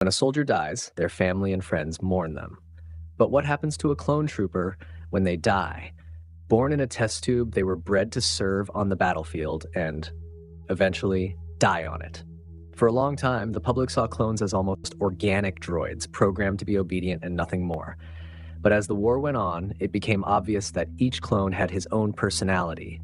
When a soldier dies, their family and friends mourn them. But what happens to a clone trooper when they die? Born in a test tube, they were bred to serve on the battlefield and eventually die on it. For a long time, the public saw clones as almost organic droids, programmed to be obedient and nothing more. But as the war went on, it became obvious that each clone had his own personality,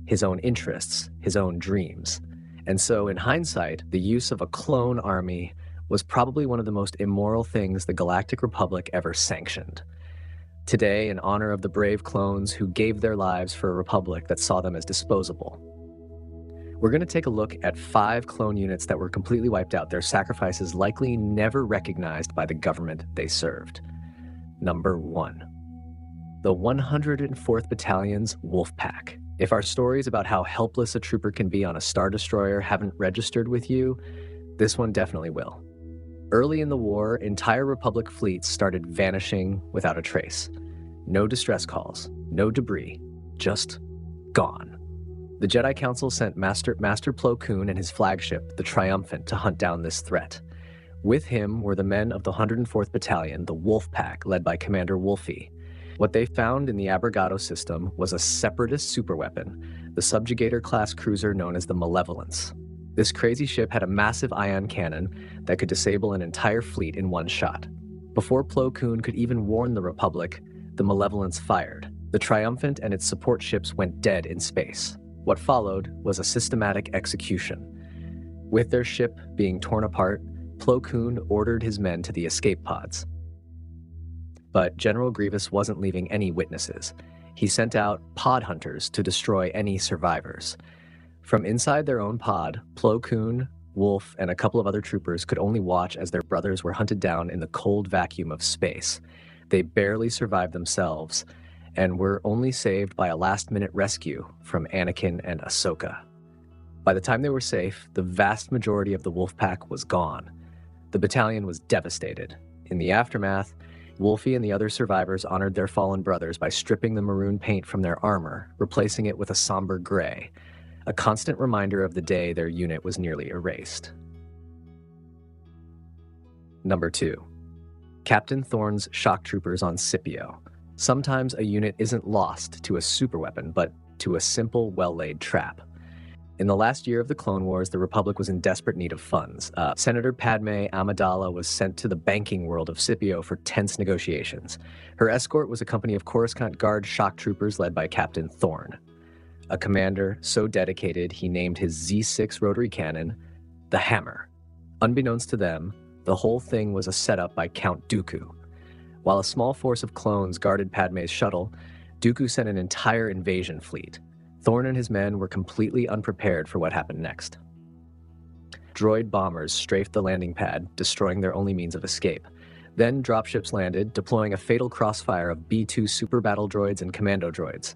his own interests, his own dreams. And so, in hindsight, the use of a clone army was probably one of the most immoral things the Galactic Republic ever sanctioned. Today, in honor of the brave clones who gave their lives for a republic that saw them as disposable, we're going to take a look at 5 clone units that were completely wiped out, their sacrifices likely never recognized by the government they served. Number 1. The 104th Battalion's Wolfpack. If our stories about how helpless a trooper can be on a Star Destroyer haven't registered with you, this one definitely will. Early in the war, entire Republic fleets started vanishing without a trace. No distress calls, no debris, just gone. The Jedi Council sent Master Plo Koon and his flagship, the Triumphant, to hunt down this threat. With him were the men of the 104th Battalion, the Wolfpack, led by Commander Wolfie. What they found in the Abrogado system was a separatist superweapon, the subjugator-class cruiser known as the Malevolence. This crazy ship had a massive ion cannon that could disable an entire fleet in one shot. Before Plo Koon could even warn the Republic, the Malevolence fired. The Triumphant and its support ships went dead in space. What followed was a systematic execution. With their ship being torn apart, Plo Koon ordered his men to the escape pods. But General Grievous wasn't leaving any witnesses. He sent out pod hunters to destroy any survivors. From inside their own pod, Plo Koon, Wolf, and a couple of other troopers could only watch as their brothers were hunted down in the cold vacuum of space. They barely survived themselves, and were only saved by a last-minute rescue from Anakin and Ahsoka. By the time they were safe, the vast majority of the Wolfpack was gone. The battalion was devastated. In the aftermath, Wolfie and the other survivors honored their fallen brothers by stripping the maroon paint from their armor, replacing it with a somber gray, a constant reminder of the day their unit was nearly erased. Number 2. Captain Thorn's shock troopers on Scipio. Sometimes a unit isn't lost to a superweapon, but to a simple, well-laid trap. In the last year of the Clone Wars, the Republic was in desperate need of funds. Senator Padme Amidala was sent to the banking world of Scipio for tense negotiations. Her escort was a company of Coruscant Guard shock troopers led by Captain Thorn, a commander so dedicated he named his Z6 rotary cannon the Hammer. Unbeknownst to them, the whole thing was a setup by Count Dooku. While a small force of clones guarded Padme's shuttle, Dooku sent an entire invasion fleet. Thorn and his men were completely unprepared for what happened next. Droid bombers strafed the landing pad, destroying their only means of escape. Then dropships landed, deploying a fatal crossfire of B-2 super battle droids and commando droids.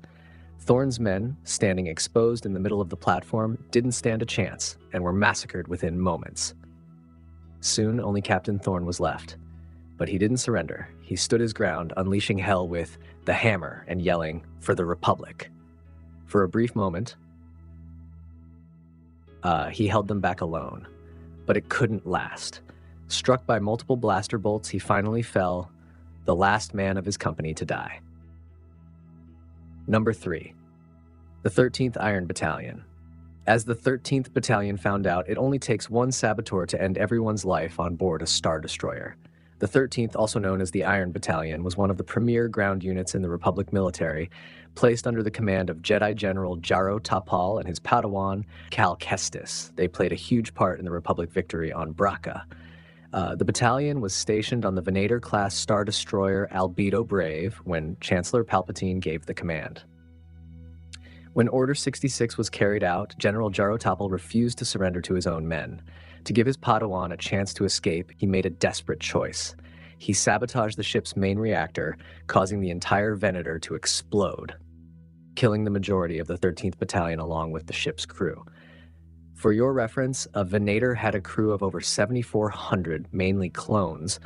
Thorn's men, standing exposed in the middle of the platform, didn't stand a chance and were massacred within moments. Soon, only Captain Thorn was left. But he didn't surrender. He stood his ground, unleashing hell with the hammer and yelling, "For the Republic." For a brief moment, he held them back alone, but it couldn't last. Struck by multiple blaster bolts, he finally fell, the last man of his company to die. Number 3. The 13th Iron Battalion. As the 13th Battalion found out, it only takes one saboteur to end everyone's life on board a Star Destroyer. The 13th, also known as the Iron Battalion, was one of the premier ground units in the Republic military, placed under the command of Jedi General Jaro Tapal and his Padawan, Cal Kestis. They played a huge part in the Republic victory on Braca. The battalion was stationed on the Venator-class Star Destroyer Albedo Brave when Chancellor Palpatine gave the command. When Order 66 was carried out, General Jaro Tapal refused to surrender to his own men. To give his Padawan a chance to escape, he made a desperate choice. He sabotaged the ship's main reactor, causing the entire Venator to explode, killing the majority of the 13th Battalion along with the ship's crew. For your reference, a Venator had a crew of over 7,400, mainly clones,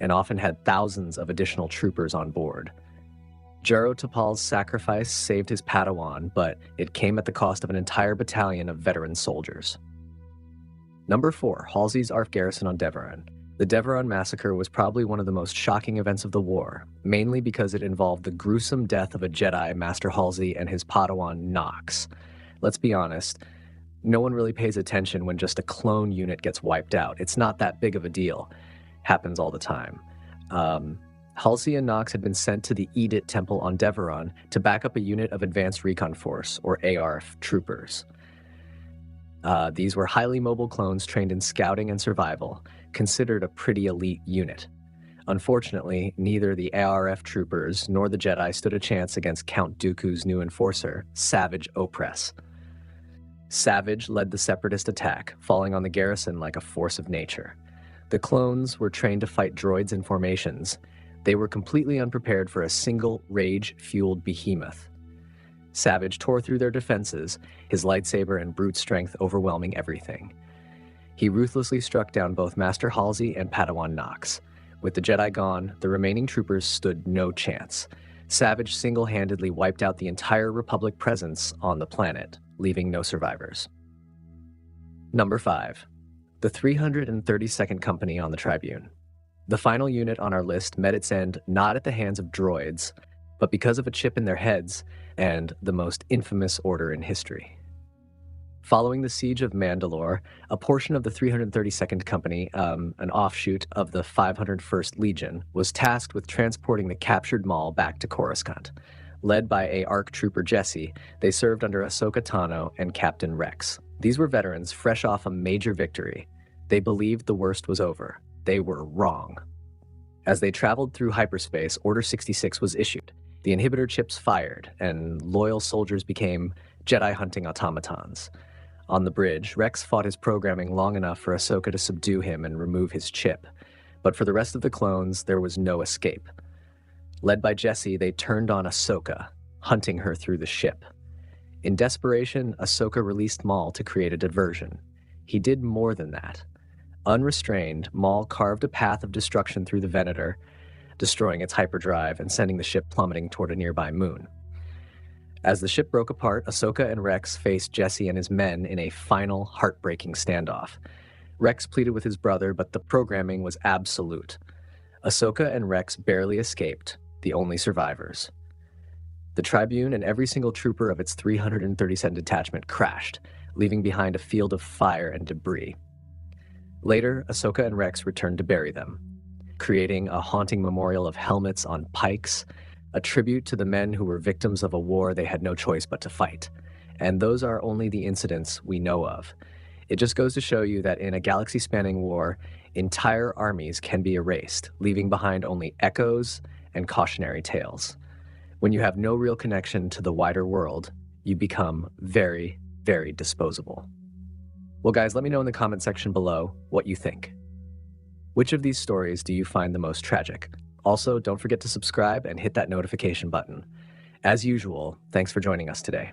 and often had thousands of additional troopers on board. Jaro Tapal's sacrifice saved his Padawan, but it came at the cost of an entire battalion of veteran soldiers. Number 4, Halsey's ARF garrison on Deveron. The Deveron massacre was probably one of the most shocking events of the war, mainly because it involved the gruesome death of a Jedi, Master Halsey, and his Padawan Nox. Let's be honest, no one really pays attention when just a clone unit gets wiped out. It's not that big of a deal. Happens all the time. Halsey and Nox had been sent to the Edit Temple on Deveron to back up a unit of Advanced Recon Force, or ARF, troopers. These were highly mobile clones trained in scouting and survival, considered a pretty elite unit. Unfortunately, neither the ARF troopers nor the Jedi stood a chance against Count Dooku's new enforcer, Savage Opress. Savage led the Separatist attack, falling on the garrison like a force of nature. The clones were trained to fight droids in formations. They were completely unprepared for a single rage-fueled behemoth. Savage tore through their defenses, his lightsaber and brute strength overwhelming everything. He ruthlessly struck down both Master Halsey and Padawan Nox. With the Jedi gone, the remaining troopers stood no chance. Savage single-handedly wiped out the entire Republic presence on the planet, leaving no survivors. Number 5. The 332nd Company on the Tribune. The final unit on our list met its end not at the hands of droids, but because of a chip in their heads and the most infamous order in history. Following the siege of Mandalore, a portion of the 332nd Company, an offshoot of the 501st Legion, was tasked with transporting the captured Maul back to Coruscant. Led by a ARC trooper Jesse, they served under Ahsoka Tano and Captain Rex. These were veterans fresh off a major victory. They believed the worst was over. They were wrong. As they traveled through hyperspace, Order 66 was issued. The inhibitor chips fired, and loyal soldiers became Jedi hunting automatons. On the bridge, Rex fought his programming long enough for Ahsoka to subdue him and remove his chip. But for the rest of the clones, there was no escape. Led by Jesse, they turned on Ahsoka, hunting her through the ship. In desperation, Ahsoka released Maul to create a diversion. He did more than that. Unrestrained, Maul carved a path of destruction through the Venator, destroying its hyperdrive and sending the ship plummeting toward a nearby moon. As the ship broke apart, Ahsoka and Rex faced Jesse and his men in a final, heartbreaking standoff. Rex pleaded with his brother, but the programming was absolute. Ahsoka and Rex barely escaped, the only survivors. The Tribune and every single trooper of its 337 detachment crashed, leaving behind a field of fire and debris. Later, Ahsoka and Rex returned to bury them, creating a haunting memorial of helmets on pikes, a tribute to the men who were victims of a war they had no choice but to fight. And those are only the incidents we know of. It just goes to show you that in a galaxy-spanning war, entire armies can be erased, leaving behind only echoes and cautionary tales. When you have no real connection to the wider world, you become very, very disposable. Well, guys, let me know in the comment section below what you think. Which of these stories do you find the most tragic? Also, don't forget to subscribe and hit that notification button. As usual, thanks for joining us today.